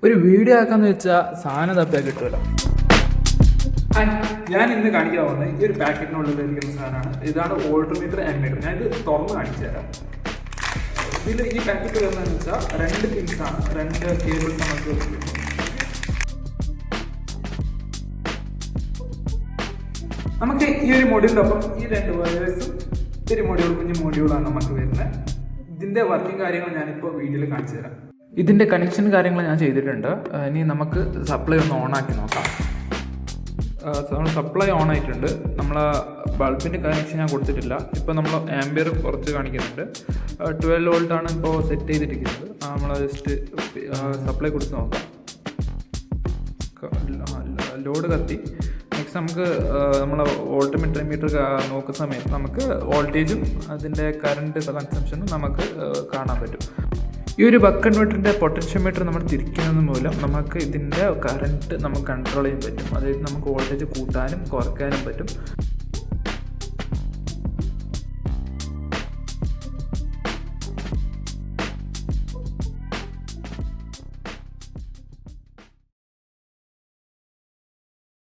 ഒരു വീഡിയോ ആക്കാന്ന് വെച്ചാൽ സാധനം തപ്പിയാൽ കിട്ടുമല്ലോ. ഞാൻ ഇന്ന് കാണിക്കാൻ പോകുന്നത് ഈ ഒരു പാക്കറ്റിനുള്ളിൽ ഇരിക്കുന്ന സാധനമാണ്. ഇതാണ് വോൾട്ട്മീറ്റർ ആംമീറ്റർ. ഞാൻ ഇത് തുറന്ന് കാണിച്ചു തരാം. ഇതിൽ ഈ പാക്കറ്റ് വരുന്നതെന്ന് വെച്ചാൽ 2 പിൻസാണ്, 2 കേബിൾസ് നമുക്ക് കിട്ടും. നമുക്ക് ഈ ഒരു മൊഡ്യൂളിനൊപ്പം ഈ 2 വയേഴ്സും ഒരു മൊഡ്യൂൾ, കുഞ്ഞു മൊഡ്യൂളാണ് നമുക്ക് വരുന്നത്. ഇതിൻ്റെ വർക്കിംഗ് കാര്യങ്ങൾ ഞാനിപ്പോൾ വീഡിയോയിൽ കാണിച്ചു തരാം. ഇതിൻ്റെ കണക്ഷൻ കാര്യങ്ങൾ ഞാൻ ചെയ്തിട്ടുണ്ട്. ഇനി നമുക്ക് സപ്ലൈ ഒന്ന് ഓണാക്കി നോക്കാം. നമ്മൾ സപ്ലൈ ഓൺ ആയിട്ടുണ്ട്. നമ്മൾ ബൾബിൻ്റെ കണക്ഷൻ ഞാൻ കൊടുത്തിട്ടില്ല. ഇപ്പോൾ നമ്മൾ ആംബിയർ കുറച്ച് കാണിക്കുന്നുണ്ട്. 12 വോൾട്ടാണ് ഇപ്പോൾ സെറ്റ് ചെയ്തിരിക്കുന്നത്. നമ്മൾ ജസ്റ്റ് സപ്ലൈ കൊടുത്ത് നോക്കാം. ലോഡ് കത്തി. നെക്സ്റ്റ് നമുക്ക് നമ്മൾ വോൾട്ട്മീറ്റർ നോക്കുന്ന സമയത്ത് നമുക്ക് വോൾട്ടേജും അതിൻ്റെ കറണ്ട് കൺസംഷനും നമുക്ക് കാണാൻ പറ്റും. ഈ ഒരു ബക്ക് കൺവെർട്ടറിൻ്റെ പൊട്ടൻഷ്യോമീറ്റർ നമ്മൾ തിരിക്കുന്നത് മൂലം നമുക്ക് ഇതിൻ്റെ കറണ്ട് നമുക്ക് കൺട്രോൾ ചെയ്യാൻ പറ്റും. അതായത് നമുക്ക് വോൾട്ടേജ് കൂട്ടാനും കുറയ്ക്കാനും പറ്റും.